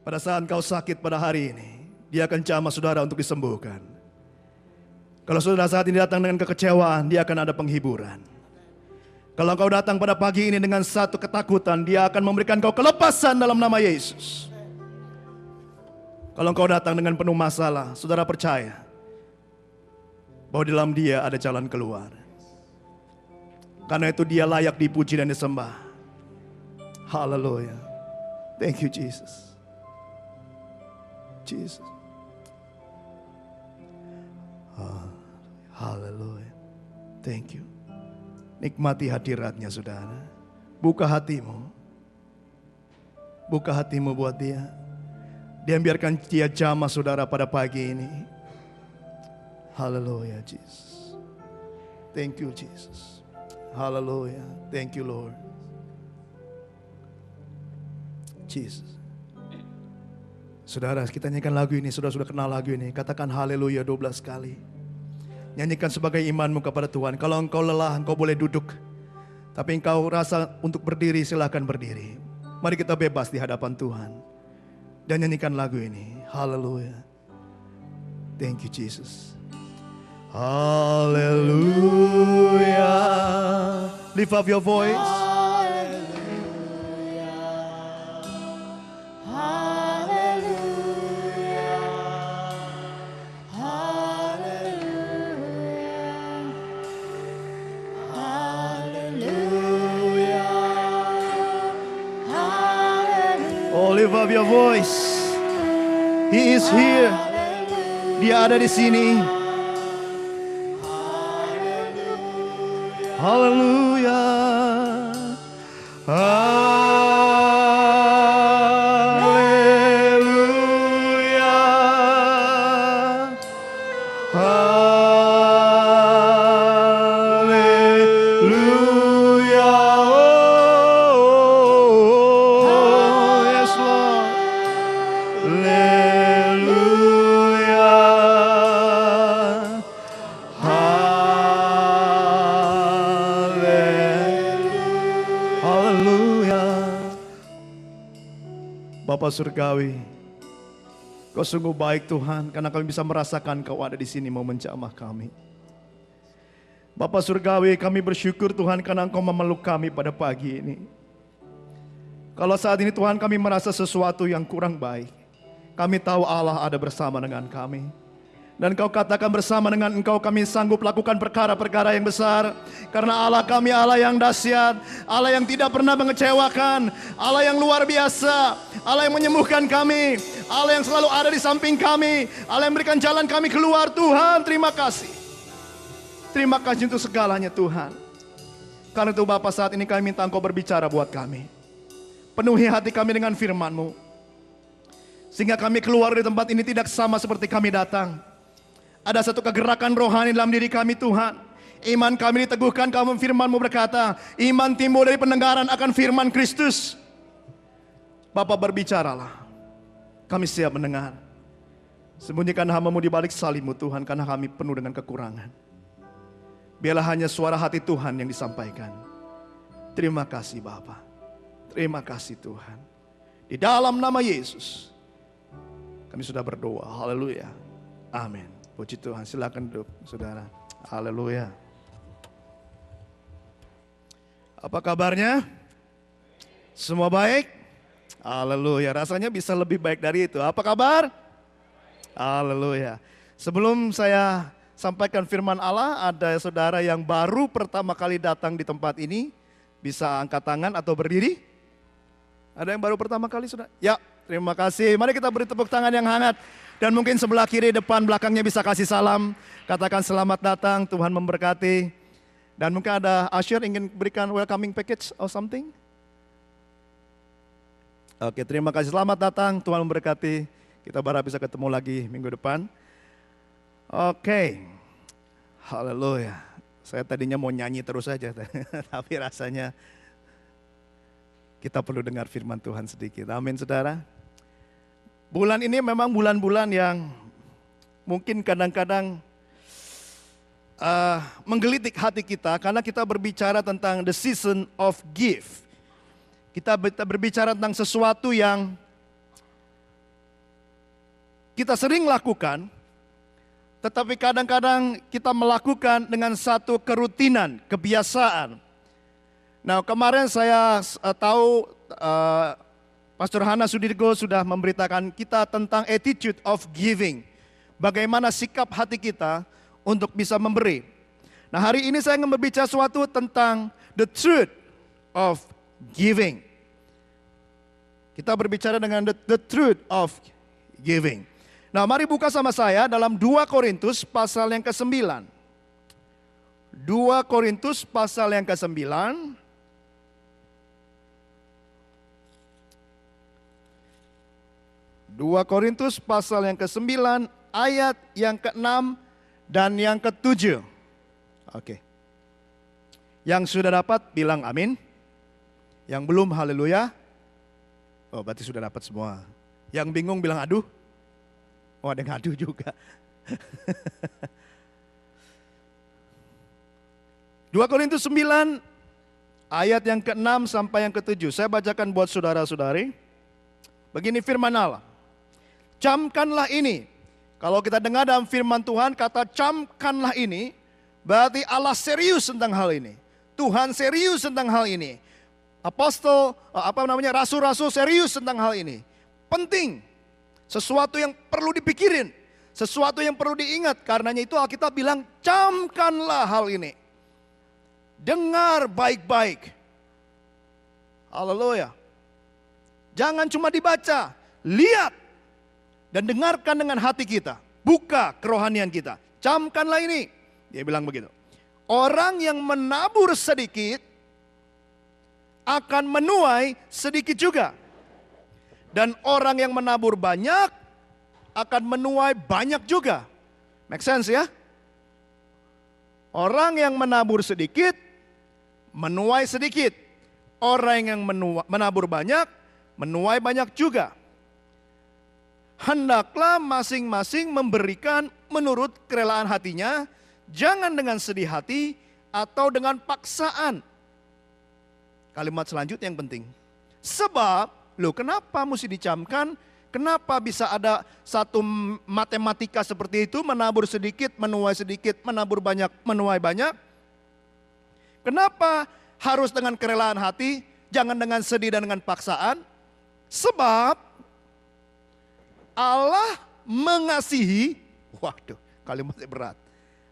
Pada saat kau sakit pada hari ini, Dia akan jamah saudara untuk disembuhkan. Kalau saudara saat ini datang dengan kekecewaan, Dia akan ada penghiburan. Kalau kau datang pada pagi ini dengan satu ketakutan, Dia akan memberikan kau kelepasan dalam nama Yesus. Kalau kau datang dengan penuh masalah, saudara percaya bahwa di dalam Dia ada jalan keluar. Karena itu Dia layak dipuji dan disembah. Haleluya. Thank you Jesus. Jesus. Haleluya. Thank you. Nikmati hadiratnya saudara. Buka hatimu. Buka hatimu buat Dia. Dia biarkan Dia jamah saudara pada pagi ini. Haleluya Jesus. Thank you Jesus. Haleluya. Thank you Lord. Jesus. Saudara, kita nyanyikan lagu ini. Saudara sudah kenal lagu ini. Katakan haleluya 12 kali. Nyanyikan sebagai imanmu kepada Tuhan. Kalau engkau lelah, engkau boleh duduk. Tapi engkau rasa untuk berdiri, silakan berdiri. Mari kita bebas di hadapan Tuhan. Dan nyanyikan lagu ini. Haleluya. Thank you Jesus. Haleluya. Lift up your voice. Lift up your voice. He is here. Dia ada di sini. Haleluya. Haleluya. Haleluya. Bapa Surgawi, Kau sungguh baik Tuhan, karena kami bisa merasakan Kau ada di sini mau menjamah kami. Bapa Surgawi, kami bersyukur Tuhan karena Engkau memeluk kami pada pagi ini. Kalau saat ini Tuhan kami merasa sesuatu yang kurang baik, kami tahu Allah ada bersama dengan kami. Dan Kau katakan bersama dengan Engkau kami sanggup lakukan perkara-perkara yang besar. Karena Allah kami Allah yang dahsyat, Allah yang tidak pernah mengecewakan, Allah yang luar biasa, Allah yang menyembuhkan kami, Allah yang selalu ada di samping kami, Allah yang memberikan jalan kami keluar. Tuhan, terima kasih. Terima kasih untuk segalanya Tuhan. Karena itu Bapa, saat ini kami minta Engkau berbicara buat kami. Penuhi hati kami dengan firman-Mu, sehingga kami keluar dari tempat ini tidak sama seperti kami datang. Ada satu kegerakan rohani dalam diri kami Tuhan. Iman kami diteguhkan, kamu firman-Mu berkata, iman timbul dari pendengaran akan firman Kristus. Bapa, berbicaralah. Kami siap mendengar. Sembunyikan hamba-Mu di balik salib-Mu Tuhan, karena kami penuh dengan kekurangan. Biarlah hanya suara hati Tuhan yang disampaikan. Terima kasih Bapa. Terima kasih Tuhan. Di dalam nama Yesus kami sudah berdoa. Haleluya. Amin. Puji Tuhan. Silakan duduk saudara. Haleluya. Apa kabarnya? Semua baik? Haleluya. Rasanya bisa lebih baik dari itu. Apa kabar? Haleluya. Sebelum saya sampaikan firman Allah, ada saudara yang baru pertama kali datang di tempat ini. Bisa angkat tangan atau berdiri? Ada yang baru pertama kali sudah? Ya, terima kasih. Mari kita beri tepuk tangan yang hangat. Dan mungkin sebelah kiri, depan, belakangnya bisa kasih salam. Katakan selamat datang, Tuhan memberkati. Dan mungkin ada usher ingin berikan welcoming package or something. Oke, terima kasih. Selamat datang, Tuhan memberkati. Kita berharap bisa ketemu lagi minggu depan. Oke, haleluya. Saya tadinya mau nyanyi terus saja, tapi rasanya kita perlu dengar firman Tuhan sedikit. Amin saudara. Bulan ini memang bulan-bulan yang mungkin kadang-kadang menggelitik hati kita, karena kita berbicara tentang the season of gift. Kita berbicara tentang sesuatu yang kita sering lakukan, tetapi kadang-kadang kita melakukan dengan satu kerutinan, kebiasaan. Nah, kemarin saya tahu Pastor Hana Sudirgo sudah memberitakan kita tentang attitude of giving. Bagaimana sikap hati kita untuk bisa memberi. Nah, hari ini saya ingin berbicara sesuatu tentang the truth of giving. Kita berbicara dengan the truth of giving. Nah, mari buka sama saya dalam 2 Korintus pasal yang ke-9. 2 Korintus pasal yang ke-9. 2 Korintus pasal yang ke-9 ayat yang ke-6 dan yang ke-7. Oke. Yang sudah dapat bilang amin. Yang belum haleluya. Oh, berarti sudah dapat semua. Yang bingung bilang aduh. Oh, ada yang aduh juga. 2 Korintus 9 ayat yang ke-6 sampai yang ke-7. Saya bacakan buat saudara-saudari. Begini firman Allah. Camkanlah ini. Kalau kita dengar dalam firman Tuhan kata camkanlah ini, berarti Allah serius tentang hal ini. Tuhan serius tentang hal ini. Rasul-rasul serius tentang hal ini. Penting. Sesuatu yang perlu dipikirin. Sesuatu yang perlu diingat. Karenanya itu Alkitab bilang camkanlah hal ini. Dengar baik-baik. Haleluya. Jangan cuma dibaca. Lihat. Dan dengarkan dengan hati kita. Buka kerohanian kita. Camkanlah ini. Dia bilang begitu. Orang yang menabur sedikit akan menuai sedikit juga. Dan orang yang menabur banyak akan menuai banyak juga. Make sense ya? Orang yang menabur sedikit, menuai sedikit. Orang yang menabur banyak, menuai banyak juga. Hendaklah masing-masing memberikan menurut kerelaan hatinya, jangan dengan sedih hati atau dengan paksaan. Kalimat selanjutnya yang penting. Sebab, kenapa mesti dicamkan? Kenapa bisa ada satu matematika seperti itu, menabur sedikit, menabur banyak, menuai banyak? Kenapa harus dengan kerelaan hati, jangan dengan sedih dan dengan paksaan? Sebab Allah mengasihi, waduh kalimatnya berat.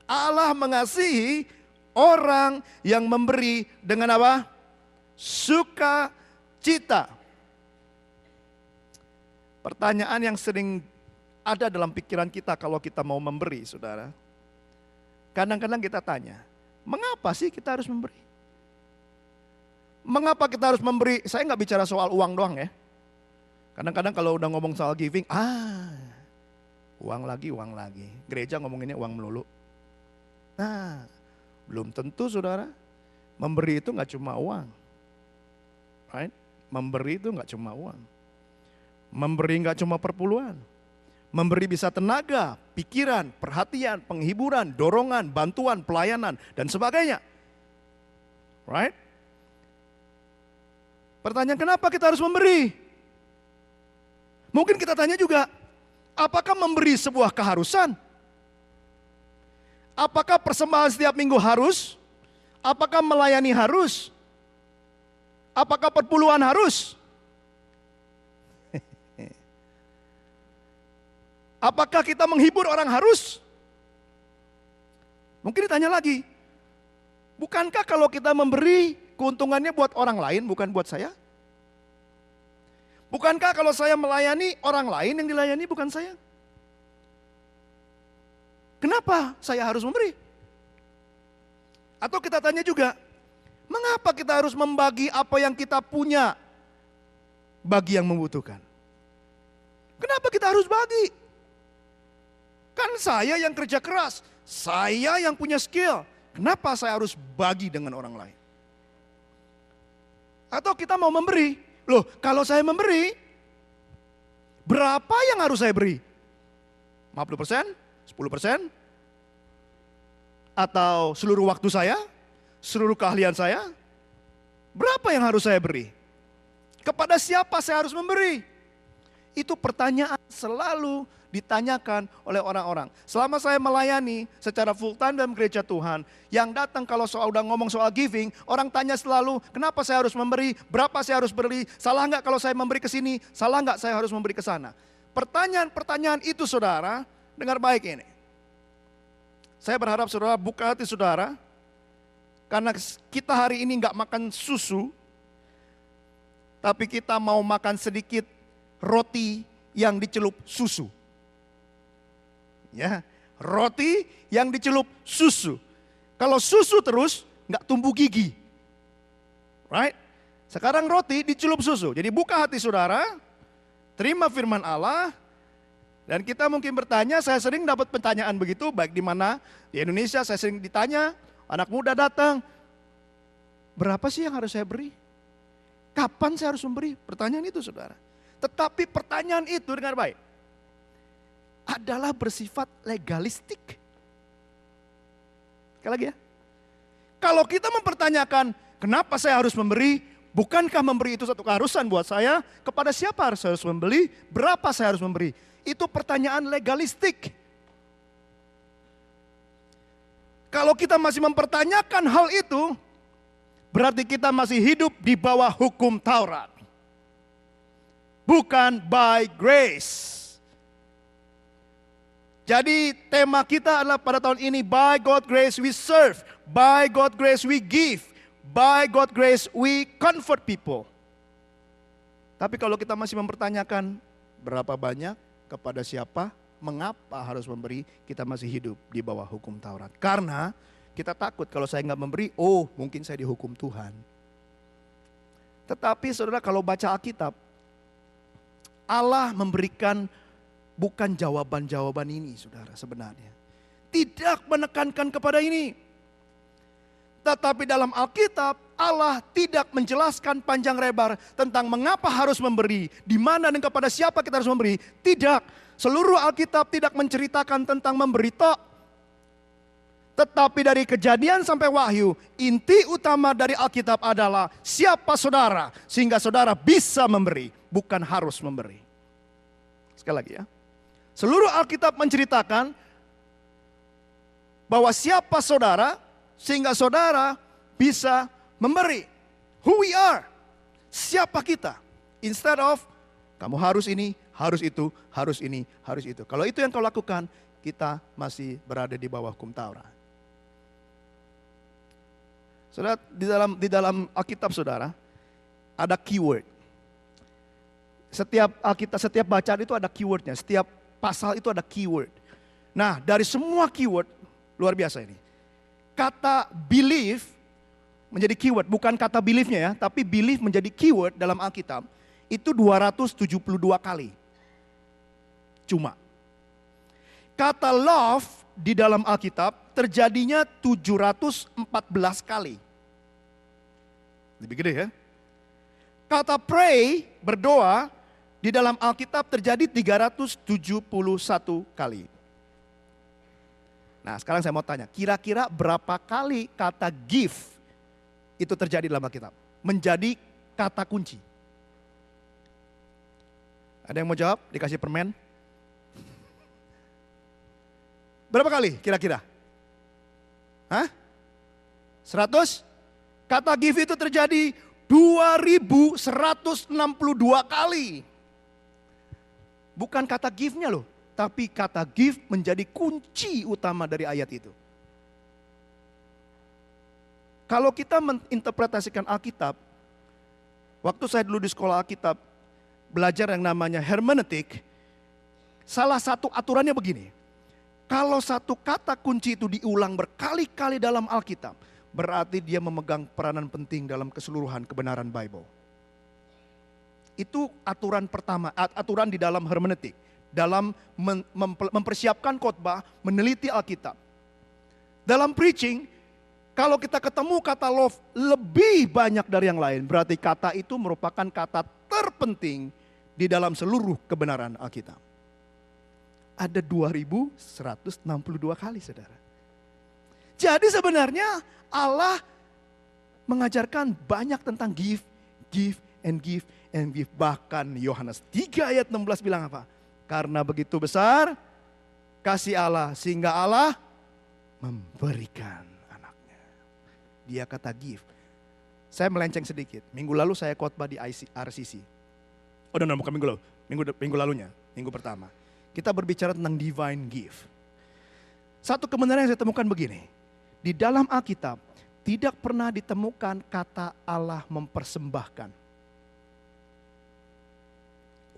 Allah mengasihi orang yang memberi dengan apa? Sukacita. Pertanyaan yang sering ada dalam pikiran kita kalau kita mau memberi, saudara. Kadang-kadang kita tanya, mengapa sih kita harus memberi? Mengapa kita harus memberi? Saya nggak bicara soal uang doang ya. Kadang-kadang kalau udah ngomong soal giving, uang lagi. Gereja ngomonginnya uang melulu. Nah, belum tentu saudara. Memberi itu nggak cuma uang. Right? Memberi itu nggak cuma uang. Memberi nggak cuma perpuluhan. Memberi bisa tenaga, pikiran, perhatian, penghiburan, dorongan, bantuan, pelayanan, dan sebagainya. Right? Pertanyaan kenapa kita harus memberi? Mungkin kita tanya juga, apakah memberi sebuah keharusan? Apakah persembahan setiap minggu harus? Apakah melayani harus? Apakah perpuluhan harus? Apakah kita menghibur orang harus? Mungkin ditanya lagi, bukankah kalau kita memberi keuntungannya buat orang lain bukan buat saya? Bukankah kalau saya melayani orang lain yang dilayani bukan saya? Kenapa saya harus memberi? Atau kita tanya juga, mengapa kita harus membagi apa yang kita punya bagi yang membutuhkan? Kenapa kita harus bagi? Kan saya yang kerja keras, saya yang punya skill. Kenapa saya harus bagi dengan orang lain? Atau kita mau memberi, kalau saya memberi, berapa yang harus saya beri? 50%? 10%? Atau seluruh waktu saya? Seluruh keahlian saya? Berapa yang harus saya beri? Kepada siapa saya harus memberi? Itu pertanyaan selalu ditanyakan oleh orang-orang. Selama saya melayani secara full time dalam gereja Tuhan, yang datang kalau udah ngomong soal giving, orang tanya selalu, kenapa saya harus memberi, berapa saya harus beri, salah nggak kalau saya memberi ke sini, salah nggak saya harus memberi ke sana. Pertanyaan-pertanyaan itu saudara, dengar baik ini. Saya berharap saudara buka hati saudara, karena kita hari ini nggak makan susu, tapi kita mau makan sedikit roti yang dicelup susu. Ya, roti yang dicelup susu. Kalau susu terus nggak tumbuh gigi. Right? Sekarang roti dicelup susu. Jadi buka hati saudara, terima firman Allah. Dan kita mungkin bertanya, saya sering dapat pertanyaan begitu, baik di mana di Indonesia saya sering ditanya, anak muda datang, berapa sih yang harus saya beri? Kapan saya harus memberi? Pertanyaan itu saudara. Tetapi pertanyaan itu dengar baik, adalah bersifat legalistik. Sekali lagi ya. Kalau kita mempertanyakan, kenapa saya harus memberi? Bukankah memberi itu satu keharusan buat saya? Kepada siapa saya harus membeli? Berapa saya harus memberi? Itu pertanyaan legalistik. Kalau kita masih mempertanyakan hal itu, berarti kita masih hidup di bawah hukum Taurat. Bukan by grace. Jadi tema kita adalah pada tahun ini, by God's grace we serve, by God's grace we give, by God's grace we comfort people. Tapi kalau kita masih mempertanyakan berapa banyak, kepada siapa, mengapa harus memberi, kita masih hidup di bawah hukum Taurat. Karena kita takut kalau saya nggak memberi, oh mungkin saya dihukum Tuhan. Tetapi saudara kalau baca Alkitab, Allah memberikan bukan jawaban-jawaban ini saudara sebenarnya. Tidak menekankan kepada ini. Tetapi dalam Alkitab Allah tidak menjelaskan panjang lebar tentang mengapa harus memberi, di mana dan kepada siapa kita harus memberi. Tidak, seluruh Alkitab tidak menceritakan tentang memberi tok. Tetapi dari Kejadian sampai Wahyu, inti utama dari Alkitab adalah siapa saudara, sehingga saudara bisa memberi, bukan harus memberi. Sekali lagi ya. Seluruh Alkitab menceritakan bahwa siapa saudara, sehingga saudara bisa memberi. Who we are. Siapa kita. Instead of, kamu harus ini, harus itu, harus ini, harus itu. Kalau itu yang kau lakukan, kita masih berada di bawah hukum Taurat. Saudara, di dalam Alkitab saudara, ada keyword. Setiap Alkitab, setiap bacaan itu ada keywordnya. Setiap pasal itu ada keyword. Nah, dari semua keyword, luar biasa ini. Kata believe menjadi keyword, bukan kata believe-nya ya, tapi believe menjadi keyword dalam Alkitab. Itu 272 kali. Cuma. Kata love di dalam Alkitab terjadinya 714 kali. Lebih gede ya. Kata pray, berdoa, di dalam Alkitab terjadi 371 kali. Nah sekarang saya mau tanya, kira-kira berapa kali kata give itu terjadi dalam Alkitab? Menjadi kata kunci. Ada yang mau jawab? Dikasih permen? Berapa kali kira-kira? Hah? 100? Kata give itu terjadi 2162 kali. Bukan kata give-nya loh, tapi kata give menjadi kunci utama dari ayat itu. Kalau kita menginterpretasikan Alkitab, waktu saya dulu di sekolah Alkitab, belajar yang namanya hermeneutik, salah satu aturannya begini. Kalau satu kata kunci itu diulang berkali-kali dalam Alkitab, berarti dia memegang peranan penting dalam keseluruhan kebenaran Bible. Itu aturan pertama, aturan di dalam hermeneutik. Dalam mempersiapkan khotbah, meneliti Alkitab. Dalam preaching, kalau kita ketemu kata love lebih banyak dari yang lain, berarti kata itu merupakan kata terpenting di dalam seluruh kebenaran Alkitab. Ada 2162 kali saudara. Jadi sebenarnya Allah mengajarkan banyak tentang give, give, and give, and give. Bahkan Yohanes 3 ayat 16 bilang apa? Karena begitu besar kasih Allah sehingga Allah memberikan anaknya. Dia kata give. Saya melenceng sedikit. Minggu lalu saya khotbah di RCC. Oh, bukan minggu lalu. Minggu lalunya, minggu pertama. Kita berbicara tentang divine gift. Satu kebenaran yang saya temukan begini. Di dalam Alkitab tidak pernah ditemukan kata Allah mempersembahkan.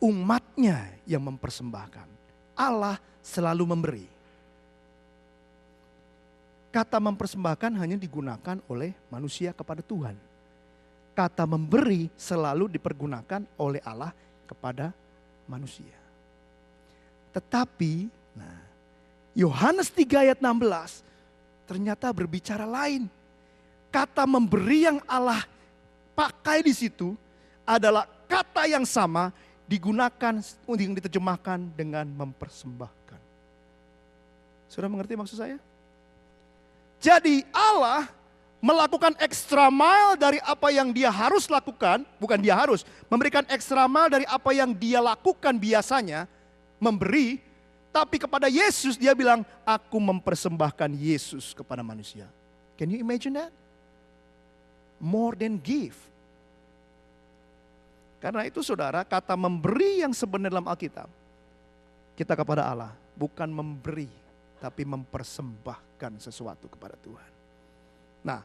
Umatnya yang mempersembahkan. Allah selalu memberi. Kata mempersembahkan hanya digunakan oleh manusia kepada Tuhan. Kata memberi selalu dipergunakan oleh Allah kepada manusia. Tetapi, Yohanes 3 ayat 16 ternyata berbicara lain. Kata memberi yang Allah pakai di situ adalah kata yang sama digunakan, yang diterjemahkan dengan mempersembahkan. Sudah mengerti maksud saya? Jadi Allah melakukan extra mile dari apa yang dia harus lakukan, bukan dia harus, memberikan extra mile dari apa yang dia lakukan biasanya, memberi, tapi kepada Yesus dia bilang, aku mempersembahkan Yesus kepada manusia. Can you imagine that? More than give. Karena itu saudara, kata memberi yang sebenarnya dalam Alkitab, kita kepada Allah, bukan memberi, tapi mempersembahkan sesuatu kepada Tuhan. Nah,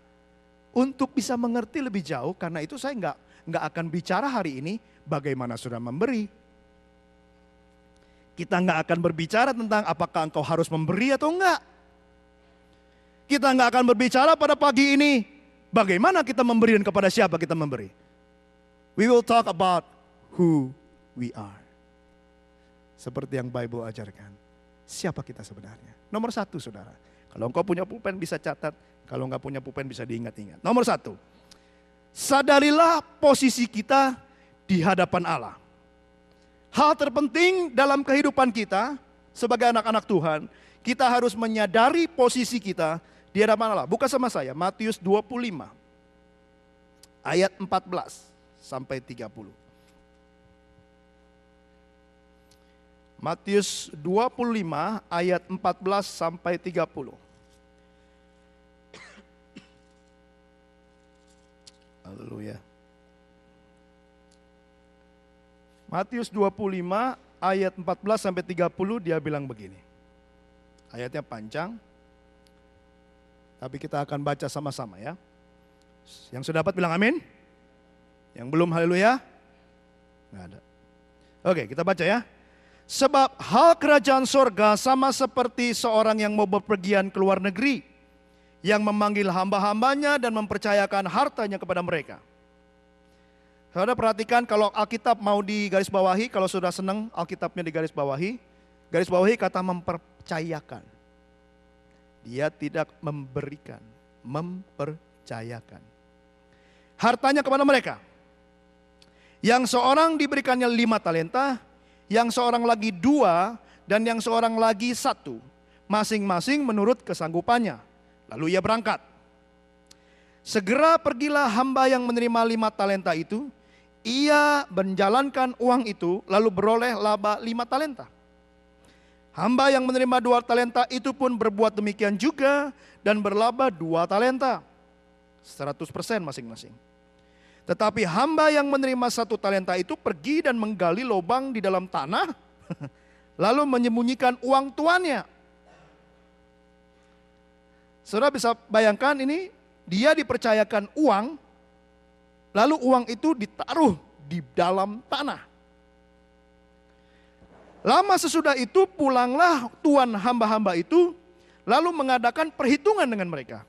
untuk bisa mengerti lebih jauh, karena itu saya nggak akan bicara hari ini bagaimana saudara memberi. Kita nggak akan berbicara tentang apakah engkau harus memberi atau enggak. Kita nggak akan berbicara pada pagi ini bagaimana kita memberi dan kepada siapa kita memberi. We will talk about who we are. Seperti yang Bible ajarkan. Siapa kita sebenarnya? Nomor satu saudara. Kalau engkau punya pulpen bisa catat. Kalau enggak punya pulpen bisa diingat-ingat. Nomor satu. Sadarilah posisi kita di hadapan Allah. Hal terpenting dalam kehidupan kita sebagai anak-anak Tuhan. Kita harus menyadari posisi kita di hadapan Allah. Buka sama saya Matius 25. Ayat 14 sampai 30. Matius 25 ayat 14 sampai 30. Haleluya. Matius 25 ayat 14 sampai 30 dia bilang begini. Ayatnya panjang. Tapi kita akan baca sama-sama ya. Yang sudah dapat bilang amin. Yang belum haleluya. Nggak ada. Oke, kita baca ya. Sebab hal kerajaan sorga sama seperti seorang yang mau bepergian ke luar negeri, yang memanggil hamba-hambanya dan mempercayakan hartanya kepada mereka. Saudara perhatikan kalau Alkitab mau digarisbawahi, kalau sudah senang Alkitabnya digarisbawahi, garisbawahi kata mempercayakan. Dia tidak memberikan, mempercayakan. Hartanya kepada mereka. Yang seorang diberikannya 5 talenta, yang seorang lagi 2, dan yang seorang lagi 1. Masing-masing menurut kesanggupannya. Lalu ia berangkat. Segera pergilah hamba yang menerima 5 talenta itu. Ia menjalankan uang itu lalu beroleh laba 5 talenta. Hamba yang menerima 2 talenta itu pun berbuat demikian juga dan berlaba 2 talenta. 100% masing-masing. Tetapi hamba yang menerima 1 talenta itu pergi dan menggali lubang di dalam tanah, lalu menyembunyikan uang tuannya. Saudara bisa bayangkan ini, dia dipercayakan uang, lalu uang itu ditaruh di dalam tanah. Lama sesudah itu pulanglah tuan hamba-hamba itu, lalu mengadakan perhitungan dengan mereka.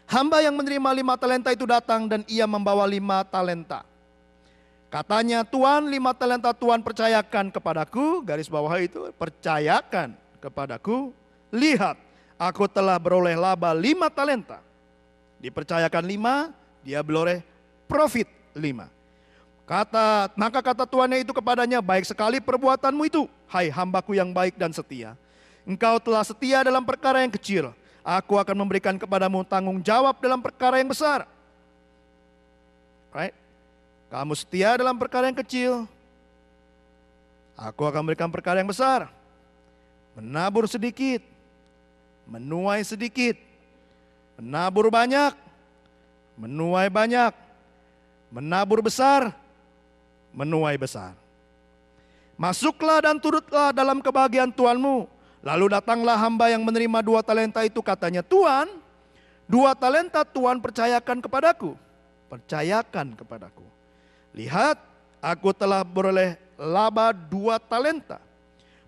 Hamba yang menerima 5 talenta itu datang dan ia membawa 5 talenta. Katanya, Tuan 5 talenta Tuan percayakan kepadaku, garis bawah itu, percayakan kepadaku. Lihat, aku telah beroleh laba 5 talenta. Dipercayakan 5, dia beroleh profit 5. Maka kata tuannya itu kepadanya, baik sekali perbuatanmu itu, hai hambaku yang baik dan setia. Engkau telah setia dalam perkara yang kecil. Aku akan memberikan kepadamu tanggung jawab dalam perkara yang besar. Right? Kamu setia dalam perkara yang kecil, Aku akan memberikan perkara yang besar. Menabur sedikit, menuai sedikit. Menabur banyak, menuai banyak. Menabur besar, menuai besar. Masuklah dan turutlah dalam kebahagiaan Tuhanmu. Lalu datanglah hamba yang menerima 2 talenta itu, katanya, Tuhan, 2 talenta Tuhan percayakan kepadaku. Percayakan kepadaku. Lihat, aku telah beroleh laba 2 talenta.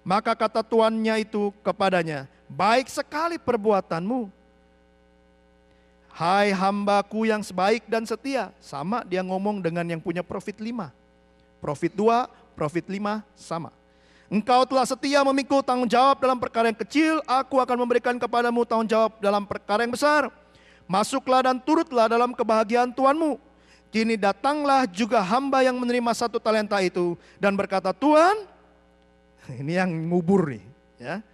Maka kata tuannya itu kepadanya, baik sekali perbuatanmu, hai hambaku yang sebaik dan setia. Sama dia ngomong dengan yang punya profit 5. Profit 2, profit 5 sama. Engkau telah setia memikul tanggung jawab dalam perkara yang kecil, aku akan memberikan kepadamu tanggung jawab dalam perkara yang besar. Masuklah dan turutlah dalam kebahagiaan Tuhanmu. Kini datanglah juga hamba yang menerima 1 talenta itu dan berkata, Tuhan, ini yang ngubur nih, ya.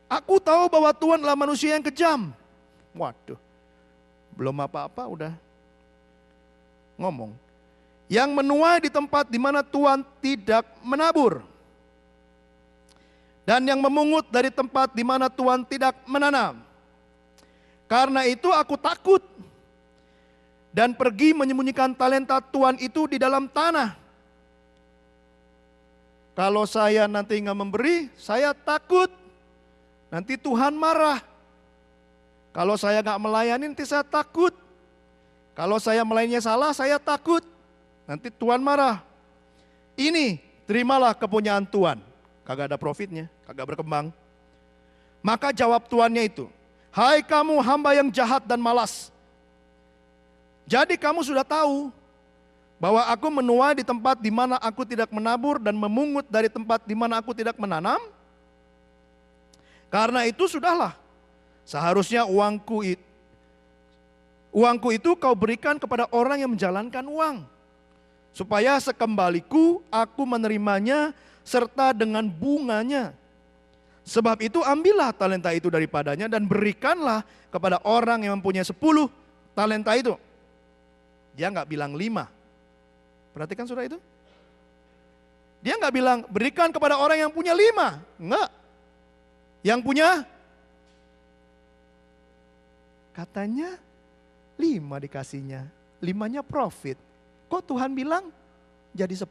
Aku tahu bahwa Tuhan adalah manusia yang kejam. Waduh, belum apa-apa udah ngomong. Yang menuai di tempat di mana Tuhan tidak menabur. Dan yang memungut dari tempat di mana Tuhan tidak menanam. Karena itu aku takut dan pergi menyembunyikan talenta Tuhan itu di dalam tanah. Kalau saya nanti nggak memberi, saya takut nanti Tuhan marah. Kalau saya nggak melayani, nanti saya takut. Kalau saya melayaninya salah, saya takut nanti Tuhan marah. Ini terimalah kepunyaan Tuhan. Kagak ada profitnya, kagak berkembang. Maka jawab tuannya itu, hai kamu hamba yang jahat dan malas. Jadi kamu sudah tahu bahwa aku menuai di tempat di mana aku tidak menabur dan memungut dari tempat di mana aku tidak menanam. Karena itu sudahlah, seharusnya uangku itu kau berikan kepada orang yang menjalankan uang. Supaya sekembaliku aku menerimanya serta dengan bunganya. Sebab itu ambillah talenta itu daripadanya dan berikanlah kepada orang yang mempunyai 10 talenta itu. Dia nggak bilang 5. Perhatikan saudara itu. Dia nggak bilang berikan kepada orang yang punya 5. Enggak. Yang punya katanya 5 dikasihnya. 5-nya profit. Kok Tuhan bilang jadi 10?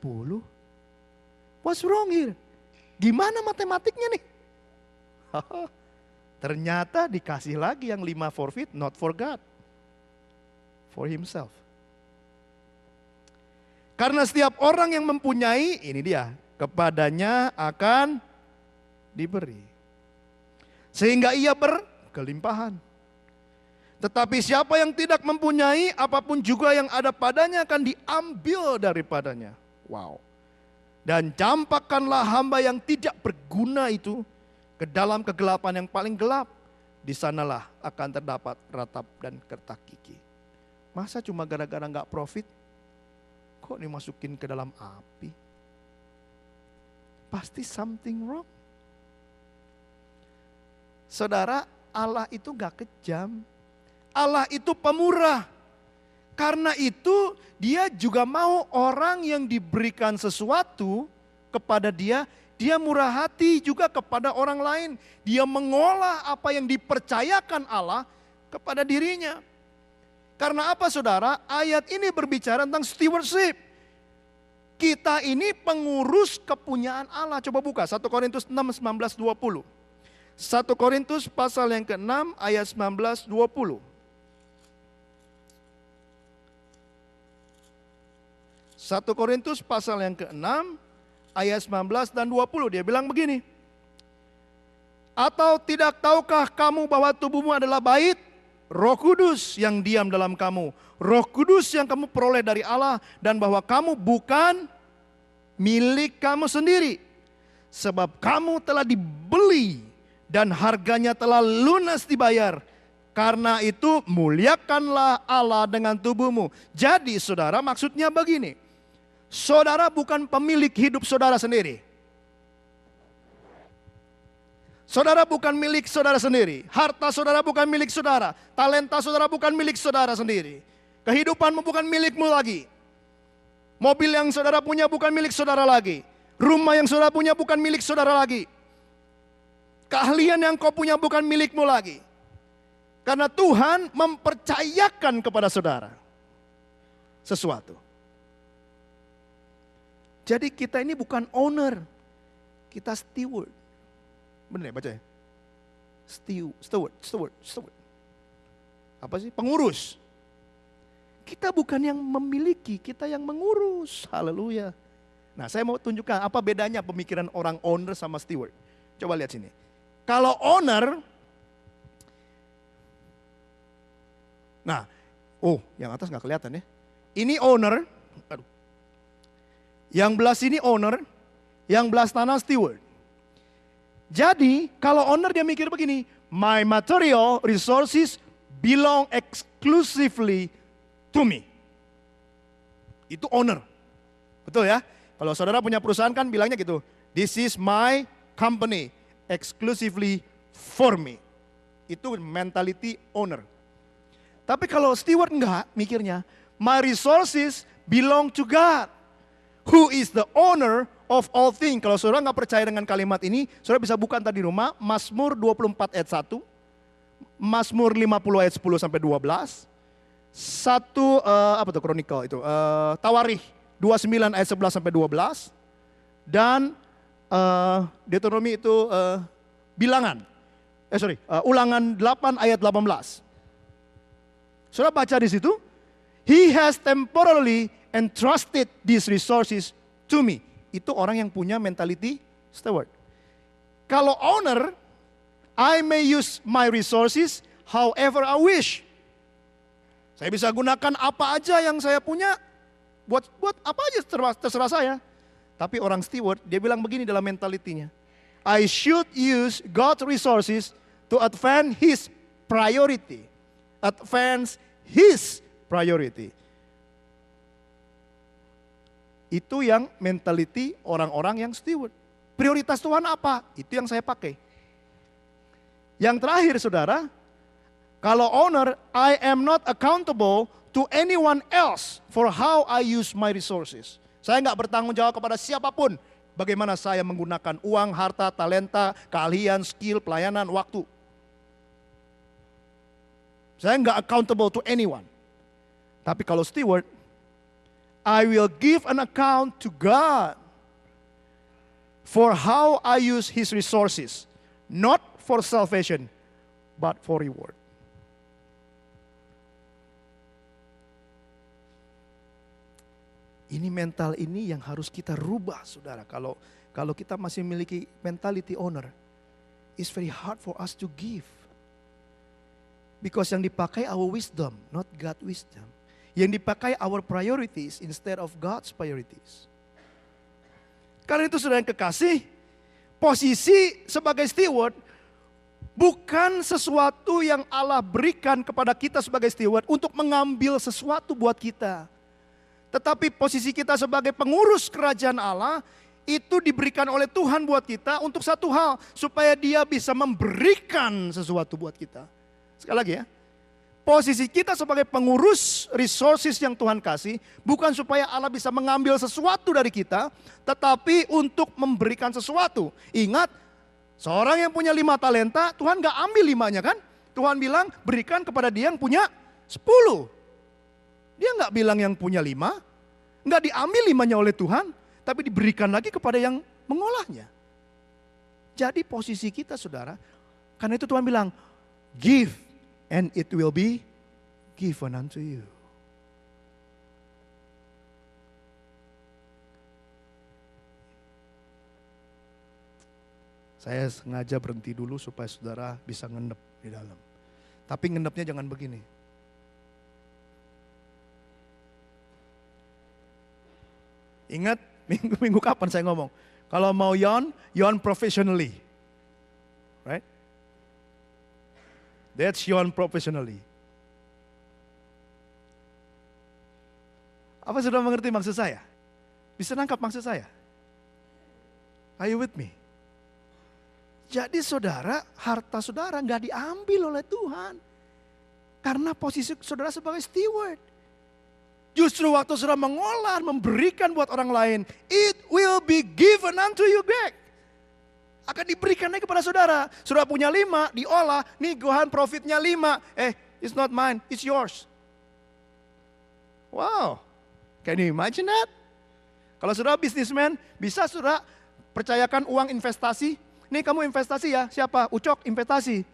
What's wrong here? Gimana matematiknya nih? Ternyata dikasih lagi yang 5 forfeit, not for God. For himself. Karena setiap orang yang mempunyai, ini dia, kepadanya akan diberi. Sehingga ia berkelimpahan. Tetapi siapa yang tidak mempunyai, apapun juga yang ada padanya akan diambil daripadanya. Wow. Dan campakkanlah hamba yang tidak berguna itu ke dalam kegelapan yang paling gelap. Di sanalah akan terdapat ratap dan kertak gigi. Masa cuma gara-gara gak profit, kok dimasukin ke dalam api? Pasti something wrong. Saudara, Allah itu gak kejam. Allah itu pemurah. Karena itu dia juga mau orang yang diberikan sesuatu kepada dia, dia murah hati juga kepada orang lain. Dia mengolah apa yang dipercayakan Allah kepada dirinya. Karena apa saudara? Ayat ini berbicara tentang stewardship. Kita ini pengurus kepunyaan Allah. Coba buka 1 Korintus 6, 19, 20. 1 Korintus pasal yang ke-6 ayat 19, 20. 1 Korintus pasal yang ke-6 ayat 19 dan 20, dia bilang begini. Atau tidak tahukah kamu bahwa tubuhmu adalah bait Roh Kudus yang diam dalam kamu, Roh Kudus yang kamu peroleh dari Allah, dan bahwa kamu bukan milik kamu sendiri, sebab kamu telah dibeli dan harganya telah lunas dibayar. Karena itu muliakanlah Allah dengan tubuhmu. Jadi saudara, maksudnya begini. Saudara bukan pemilik hidup saudara sendiri. Saudara bukan milik saudara sendiri. Harta saudara bukan milik saudara. Talenta saudara bukan milik saudara sendiri. Kehidupanmu bukan milikmu lagi. Mobil yang saudara punya bukan milik saudara lagi. Rumah yang saudara punya bukan milik saudara lagi. Keahlian yang kau punya bukan milikmu lagi. Karena Tuhan mempercayakan kepada saudara sesuatu. Jadi kita ini bukan owner, kita steward. Benar ya baca ya? Steward. Apa sih? Pengurus. Kita bukan yang memiliki, kita yang mengurus. Haleluya. Nah, saya mau tunjukkan apa bedanya pemikiran orang owner sama steward. Coba lihat sini. Kalau owner, nah, yang atas nggak kelihatan ya. Ini owner, yang belah sini owner, yang belah tanah steward. Jadi kalau owner dia mikir begini, my material resources belong exclusively to me. Itu owner, betul ya? Kalau saudara punya perusahaan kan bilangnya gitu, this is my company, exclusively for me. Itu mentality owner. Tapi kalau steward enggak mikirnya, my resources belong to God, who is the owner of all things. Kalau saudara nggak percaya dengan kalimat ini, saudara bisa buka tadi di rumah, Mazmur 24 ayat 1, Mazmur 50 ayat 10 sampai 12, Kronikal itu, Tawarikh 29 ayat 11 sampai 12, dan Deuteronomi itu Ulangan 8 ayat 18. Saudara baca di situ, he has temporarily entrusted these resources to me. Itu orang yang punya mentality steward. Kalau owner, I may use my resources however I wish. Saya bisa gunakan apa aja yang saya punya, buat apa aja terserah saya. Tapi orang steward, dia bilang begini dalam mentalitinya, I should use God's resources to advance His priority. Advance His priority. Itu yang mentality orang-orang yang steward. Prioritas Tuhan apa? Itu yang saya pakai. Yang terakhir saudara, kalau owner, I am not accountable to anyone else for how I use my resources. Saya nggak bertanggung jawab kepada siapapun bagaimana saya menggunakan uang, harta, talenta, keahlian, skill, pelayanan, waktu. Saya nggak accountable to anyone. Tapi kalau steward, I will give an account to God for how I use His resources, not for salvation, but for reward. Ini mental ini yang harus kita rubah, saudara. Kalau kita masih memiliki mentality owner, it's very hard for us to give. Because yang dipakai our wisdom, not God wisdom. Yang dipakai our priorities instead of God's priorities. Karena itu saudara yang kekasih, posisi sebagai steward bukan sesuatu yang Allah berikan kepada kita sebagai steward untuk mengambil sesuatu buat kita. Tetapi posisi kita sebagai pengurus kerajaan Allah itu diberikan oleh Tuhan buat kita untuk satu hal, supaya Dia bisa memberikan sesuatu buat kita. Sekali lagi ya, posisi kita sebagai pengurus resources yang Tuhan kasih bukan supaya Allah bisa mengambil sesuatu dari kita, tetapi untuk memberikan sesuatu. Ingat, seorang yang punya 5 talenta, Tuhan gak ambil 5-nya kan? Tuhan bilang berikan kepada dia yang punya 10. Dia gak bilang yang punya 5, gak diambil 5-nya oleh Tuhan, tapi diberikan lagi kepada yang mengolahnya. Jadi posisi kita saudara, karena itu Tuhan bilang, give and it will be given unto you. Saya sengaja berhenti dulu supaya saudara bisa ngendep di dalam. Tapi ngendepnya jangan begini. Ingat minggu kapan saya ngomong? Kalau mau yawn professionally. Right? That's yawn professionally. Apa sudah mengerti maksud saya? Bisa nangkap maksud saya? Are you with me? Jadi saudara, harta saudara nggak diambil oleh Tuhan. Karena posisi saudara sebagai steward. Justru waktu saudara mengolah, memberikan buat orang lain, it will be given unto you back. Akan diberikan lagi kepada saudara. Saudara punya 5, diolah, nih Tuhan profitnya 5. It's not mine, it's yours. Wow, can you imagine that? Kalau saudara businessman, bisa saudara percayakan uang investasi. Nih kamu investasi ya, siapa? Ucok investasi.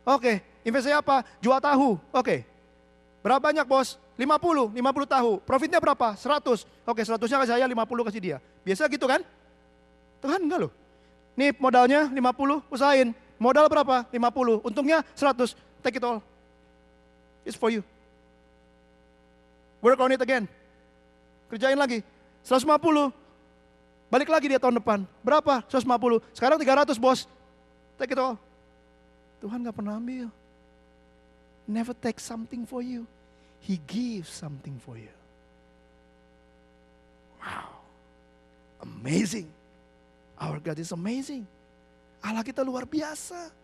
Oke, investasi apa? Jual tahu. Oke. Berapa banyak bos? 50 tahu. Profitnya berapa? 100. Oke, 100-nya kasih saya, 50 kasih dia. Biasa gitu kan? Tuhan enggak loh. Nih modalnya 50, usahain. Modal berapa? 50. Untungnya 100. Take it all. It's for you. Work on it again. Kerjain lagi. 150. Balik lagi dia tahun depan. Berapa? 150. Sekarang 300 bos. Take it all. Tuhan gak pernah ambil. Never take something for you. He gives something for you. Wow. Amazing. Our God is amazing. Allah kita luar biasa.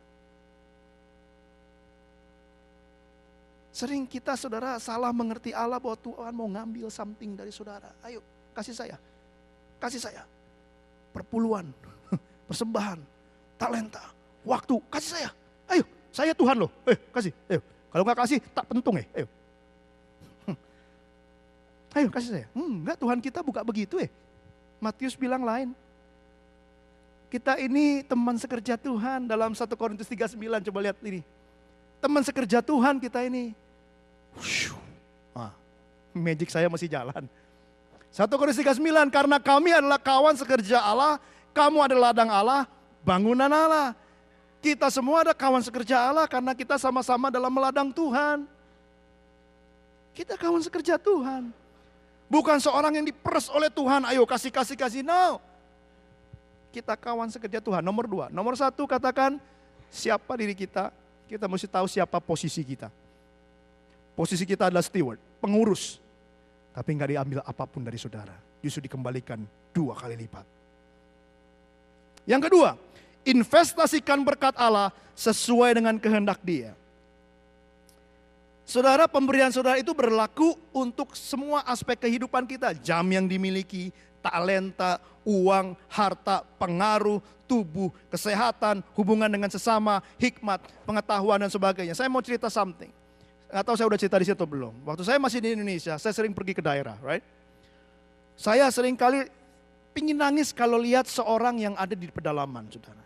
Sering kita saudara salah mengerti Allah bahwa Tuhan mau ngambil something dari saudara. Ayo kasih saya. Kasih saya. Perpuluhan, persembahan, talenta, waktu. Kasih saya. Ayo, saya Tuhan loh. Kasih. Ayo. Kalau nggak kasih tak pentung Ayo. Ayo kasih saya. Enggak, Tuhan kita buka begitu Matius bilang lain. Kita ini teman sekerja Tuhan dalam 1 Korintus 3:9, coba lihat ini. Teman sekerja Tuhan kita ini. Magic saya masih jalan. 1 Korintus 3:9, karena kami adalah kawan sekerja Allah, kamu adalah ladang Allah, bangunan Allah. Kita semua ada kawan sekerja Allah karena kita sama-sama dalam meladang Tuhan. Kita kawan sekerja Tuhan. Bukan seorang yang diperes oleh Tuhan, ayo kasih, no. Kita kawan sekerja Tuhan. Nomor 2. Nomor 1 katakan siapa diri kita. Kita mesti tahu siapa posisi kita. Posisi kita adalah steward, pengurus. Tapi nggak diambil apapun dari saudara. Justru dikembalikan 2 kali lipat. Yang kedua, investasikan berkat Allah sesuai dengan kehendak Dia. Saudara, pemberian saudara itu berlaku untuk semua aspek kehidupan kita. Jam yang dimiliki, talenta, uang, harta, pengaruh, tubuh, kesehatan, hubungan dengan sesama, hikmat, pengetahuan dan sebagainya. Saya mau cerita something. Nggak tahu saya udah cerita di situ belum. Waktu saya masih di Indonesia, saya sering pergi ke daerah, right? Saya sering kali pingin nangis kalau lihat seorang yang ada di pedalaman, saudara.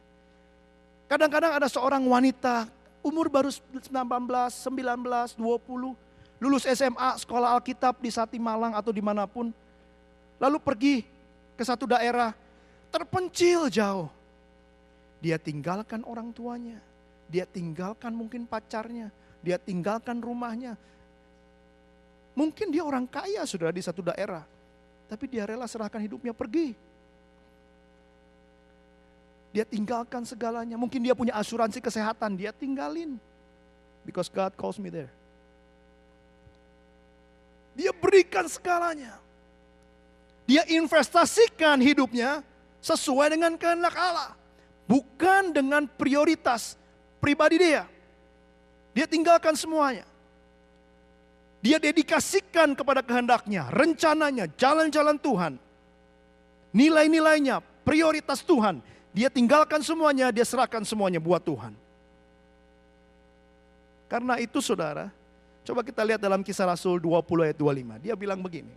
Kadang-kadang ada seorang wanita, umur baru 19, 20, lulus SMA, sekolah Alkitab di Sati Malang atau dimanapun. Lalu pergi ke satu daerah, terpencil jauh. Dia tinggalkan orang tuanya, dia tinggalkan mungkin pacarnya, dia tinggalkan rumahnya. Mungkin dia orang kaya sudah di satu daerah, tapi dia rela serahkan hidupnya pergi. Dia tinggalkan segalanya, mungkin dia punya asuransi kesehatan, dia tinggalin. Because God calls me there. Dia berikan segalanya. Dia investasikan hidupnya sesuai dengan kehendak Allah. Bukan dengan prioritas pribadi dia. Dia tinggalkan semuanya. Dia dedikasikan kepada kehendaknya, rencananya, jalan-jalan Tuhan. Nilai-nilainya, prioritas Tuhan. Dia tinggalkan semuanya, dia serahkan semuanya buat Tuhan. Karena itu saudara, coba kita lihat dalam Kisah Rasul 20 ayat 25. Dia bilang begini,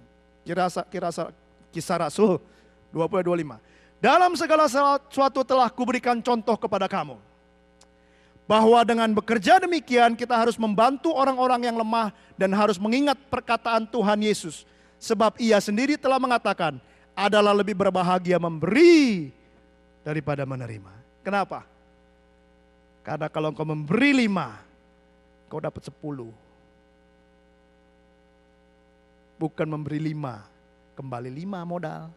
Kisah Rasul 20 ayat 25. Dalam segala sesuatu telah kuberikan contoh kepada kamu. Bahwa dengan bekerja demikian kita harus membantu orang-orang yang lemah dan harus mengingat perkataan Tuhan Yesus. Sebab ia sendiri telah mengatakan, adalah lebih berbahagia memberi daripada menerima. Kenapa? Karena kalau engkau memberi 5, kau dapat 10. Bukan memberi 5, kembali 5 modal.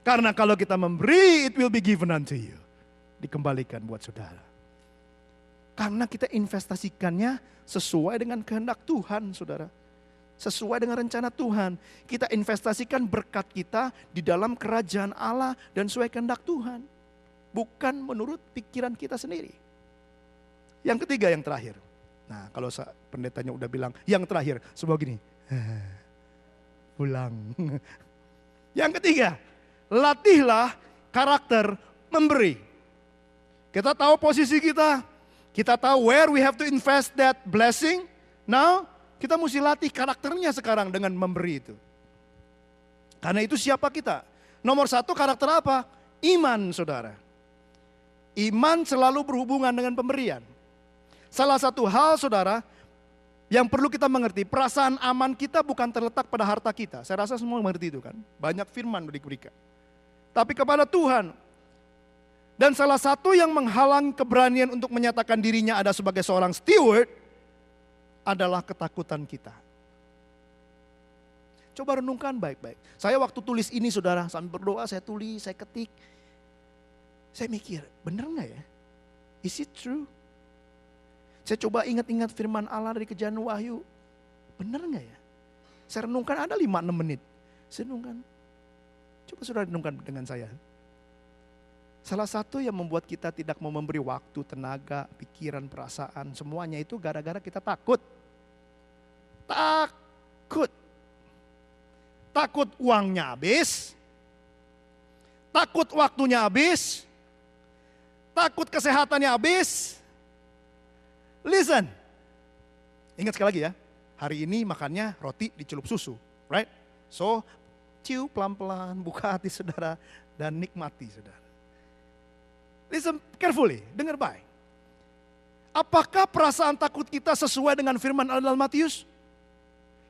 Karena kalau kita memberi, it will be given unto you. Dikembalikan buat saudara. Karena kita investasikannya sesuai dengan kehendak Tuhan, saudara. Sesuai dengan rencana Tuhan. Kita investasikan berkat kita di dalam kerajaan Allah dan sesuai kehendak Tuhan. Bukan menurut pikiran kita sendiri. Yang ketiga, yang terakhir. Nah, kalau pendetanya udah bilang yang terakhir, semua gini. ulang. Yang ketiga, latihlah karakter memberi. Kita tahu posisi kita tahu where we have to invest that blessing. Now, kita mesti latih karakternya sekarang dengan memberi itu. Karena itu siapa kita? Nomor satu karakter apa? Iman, saudara. Iman selalu berhubungan dengan pemberian. Salah satu hal, saudara, yang perlu kita mengerti, perasaan aman kita bukan terletak pada harta kita. Saya rasa semua mengerti itu kan. Banyak firman diberikan. Tapi kepada Tuhan. Dan salah satu yang menghalang keberanian untuk menyatakan dirinya ada sebagai seorang steward adalah ketakutan kita. Coba renungkan baik-baik. Saya waktu tulis ini, saudara, sambil berdoa saya tulis, saya ketik. Saya mikir, benar nggak ya? Is it true? Saya coba ingat-ingat firman Allah dari Kejadian Wahyu. Benar nggak ya? Saya renungkan ada 5-6 menit. Saya renungkan. Coba saudara renungkan dengan saya. Salah satu yang membuat kita tidak mau memberi waktu, tenaga, pikiran, perasaan, semuanya itu gara-gara kita takut. Takut. Takut uangnya habis. Takut waktunya habis. Takut kesehatannya habis. Listen. Ingat sekali lagi ya. Hari ini makannya roti dicelup susu. Right? So, cium pelan-pelan, buka hati saudara, dan nikmati saudara. Listen carefully, dengar baik. Apakah perasaan takut kita sesuai dengan firman Allah dalam Matius?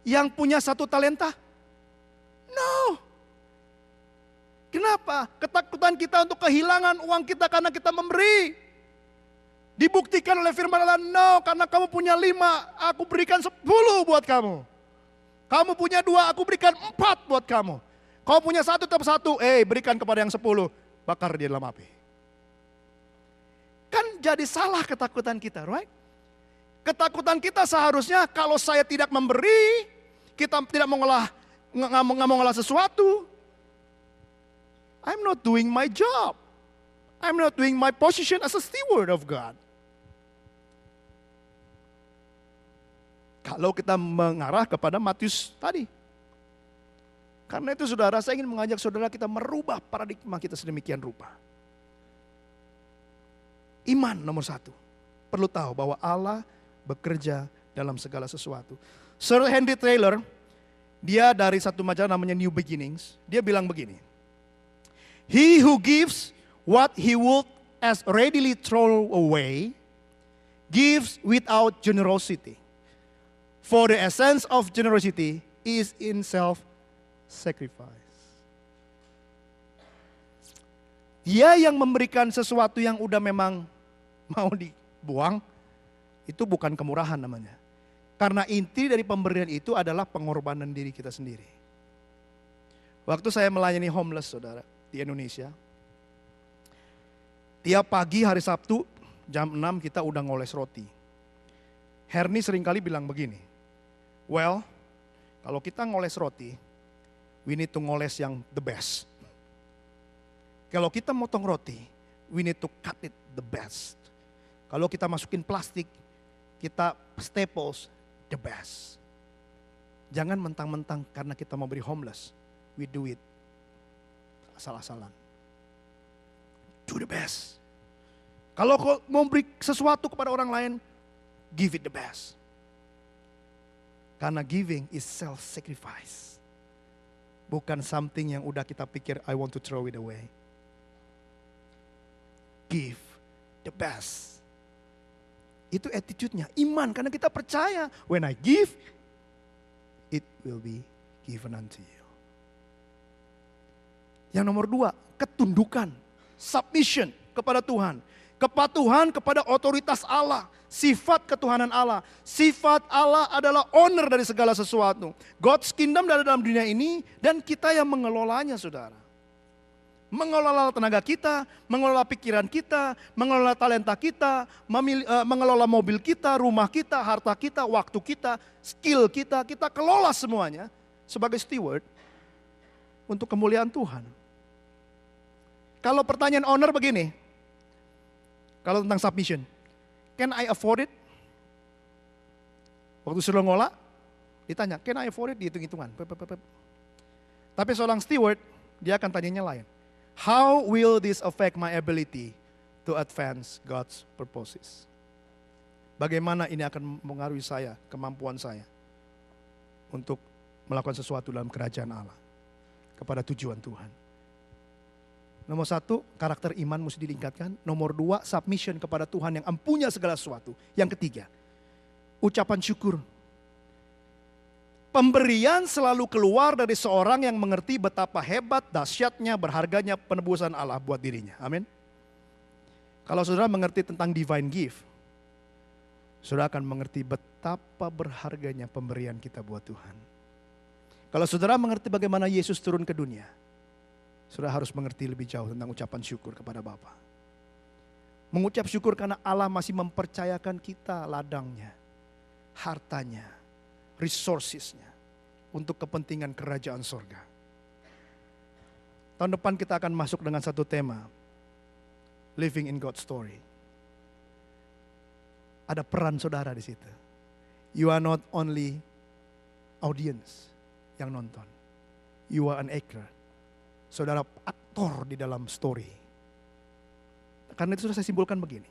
Yang punya 1 talenta? No. Kenapa? Ketakutan kita untuk kehilangan uang kita karena kita memberi. Dibuktikan oleh firman Allah, no, karena kamu punya 5, aku berikan 10 buat kamu. Kamu punya 2, aku berikan 4 buat kamu. Kau punya 1 tetap 1, berikan kepada yang 10, bakar dia dalam api. Kan jadi salah ketakutan kita, right? Ketakutan kita seharusnya kalau saya tidak memberi, kita tidak nggak mau ngolah sesuatu, I'm not doing my job. I'm not doing my position as a steward of God. Kalau kita mengarah kepada Matius tadi. Karena itu saudara, saya ingin mengajak saudara kita merubah paradigma kita sedemikian rupa. Iman nomor 1. Perlu tahu bahwa Allah bekerja dalam segala sesuatu. Sir Henry Taylor, dia dari satu majalah namanya New Beginnings, dia bilang begini. He who gives what he would as readily throw away, gives without generosity. For the essence of generosity is in self-sacrifice. Dia yang memberikan sesuatu yang udah memang mau dibuang, itu bukan kemurahan namanya. Karena inti dari pemberian itu adalah pengorbanan diri kita sendiri. Waktu saya melayani homeless saudara di Indonesia, tiap pagi hari Sabtu jam 6 kita udah ngoles roti. Herni seringkali bilang begini, well, kalau kita ngoles roti, we need to ngoles yang the best. Kalau kita motong roti, we need to cut it the best. Kalau kita masukin plastik, kita staples the best. Jangan mentang-mentang karena kita mau beri homeless, we do it asal-asalan. Do the best. Kalau kau mau beri sesuatu kepada orang lain, give it the best. Karena giving is self-sacrifice. Bukan something yang udah kita pikir, I want to throw it away. Give the best. Itu attitude-nya, iman. Karena kita percaya, when I give, it will be given unto you. Yang nomor 2, ketundukan, submission kepada Tuhan. Kepatuhan kepada otoritas Allah, sifat ketuhanan Allah. Sifat Allah adalah owner dari segala sesuatu. God's kingdom ada dalam dunia ini dan kita yang mengelolanya saudara. Mengelola tenaga kita, mengelola pikiran kita, mengelola talenta kita, mengelola mobil kita, rumah kita, harta kita, waktu kita, skill kita, kita kelola semuanya sebagai steward untuk kemuliaan Tuhan. Kalau pertanyaan owner begini, kalau tentang submission, can I afford it? Waktu suruh ngolah, ditanya, can I afford it? Dihitung-hitungan. Tapi seorang steward, dia akan tanyanya lain. How will this affect my ability to advance God's purposes? Bagaimana ini akan mengaruhi saya, kemampuan saya untuk melakukan sesuatu dalam kerajaan Allah kepada tujuan Tuhan. Nomor 1, karakter iman mesti ditingkatkan. Nomor 2, submission kepada Tuhan yang empunya segala sesuatu. Yang ketiga, ucapan syukur. Pemberian selalu keluar dari seorang yang mengerti betapa hebat, dahsyatnya, berharganya penebusan Allah buat dirinya. Amin. Kalau saudara mengerti tentang divine gift, saudara akan mengerti betapa berharganya pemberian kita buat Tuhan. Kalau saudara mengerti bagaimana Yesus turun ke dunia, saudara harus mengerti lebih jauh tentang ucapan syukur kepada Bapa. Mengucap syukur karena Allah masih mempercayakan kita ladangnya, hartanya, resourcesnya untuk kepentingan kerajaan sorga. Tahun depan kita akan masuk dengan satu tema, Living in God's Story. Ada peran saudara di situ. You are not only audience yang nonton. You are an actor. Saudara aktor di dalam story. Karena itu sudah saya simpulkan begini.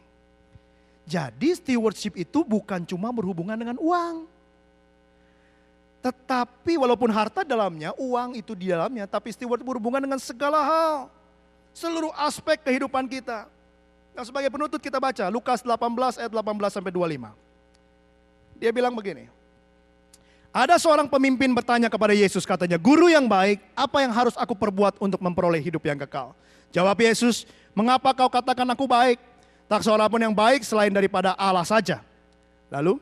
Jadi stewardship itu bukan cuma berhubungan dengan uang. Tetapi walaupun harta dalamnya, uang itu di dalamnya, tapi steward berhubungan dengan segala hal. Seluruh aspek kehidupan kita. Nah, sebagai penutup kita baca Lukas 18 ayat 18 sampai 25. Dia bilang begini. Ada seorang pemimpin bertanya kepada Yesus, katanya, "Guru yang baik, apa yang harus aku perbuat untuk memperoleh hidup yang kekal?" Jawab Yesus, "Mengapa kau katakan aku baik? Tak seorang pun yang baik selain daripada Allah saja. Lalu,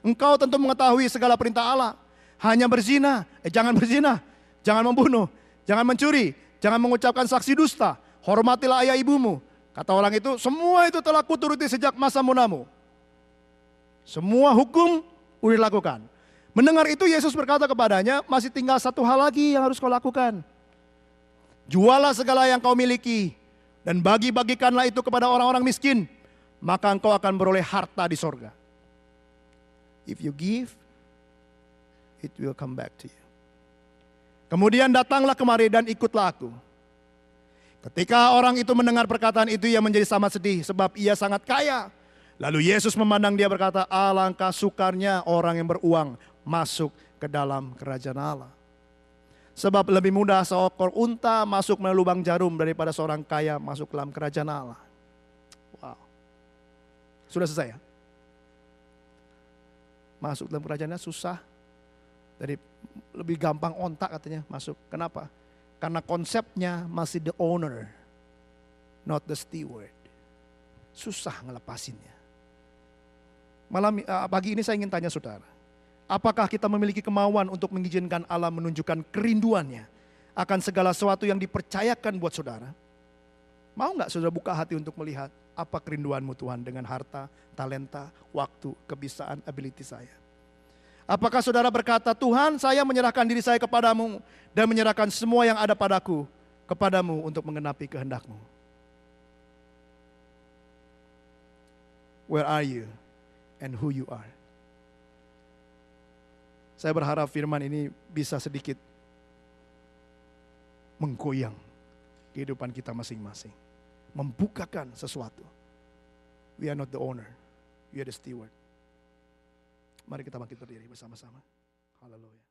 engkau tentu mengetahui segala perintah Allah. Hanya berzina, jangan berzina, jangan membunuh, jangan mencuri, jangan mengucapkan saksi dusta, hormatilah ayah ibumu." Kata orang itu, "Semua itu telah kuturuti sejak masa mudamu." Semua hukum udah lakukan. Mendengar itu Yesus berkata kepadanya, "Masih tinggal satu hal lagi yang harus kau lakukan. Jualah segala yang kau miliki dan bagi-bagikanlah itu kepada orang-orang miskin, maka engkau akan beroleh harta di sorga. If you give, it will come back to you. Kemudian datanglah kemari dan ikutlah aku." Ketika orang itu mendengar perkataan itu, ia menjadi sangat sedih sebab ia sangat kaya. Lalu Yesus memandang dia berkata, "Alangkah sukarnya orang yang beruang masuk ke dalam kerajaan Allah. Sebab lebih mudah seekor unta masuk melalui lubang jarum daripada seorang kaya masuk ke dalam kerajaan Allah." Wow. Sudah selesai ya? Masuk dalam kerajaannya susah. Dari lebih gampang ontak katanya masuk. Kenapa? Karena konsepnya masih the owner, not the steward. Susah ngelepasinnya. Pagi ini saya ingin tanya saudara. Apakah kita memiliki kemauan untuk mengizinkan Allah menunjukkan kerinduannya akan segala sesuatu yang dipercayakan buat saudara? Mau gak saudara buka hati untuk melihat apa kerinduanmu Tuhan dengan harta, talenta, waktu, kebisaan, ability saya? Apakah saudara berkata, "Tuhan, saya menyerahkan diri saya kepadamu dan menyerahkan semua yang ada padaku kepadamu untuk menggenapi kehendak-Mu"? Where are you and who you are? Saya berharap firman ini bisa sedikit menggoyang kehidupan kita masing-masing. Membukakan sesuatu. We are not the owner, we are the steward. Mari kita bangkit berdiri bersama-sama. Haleluya.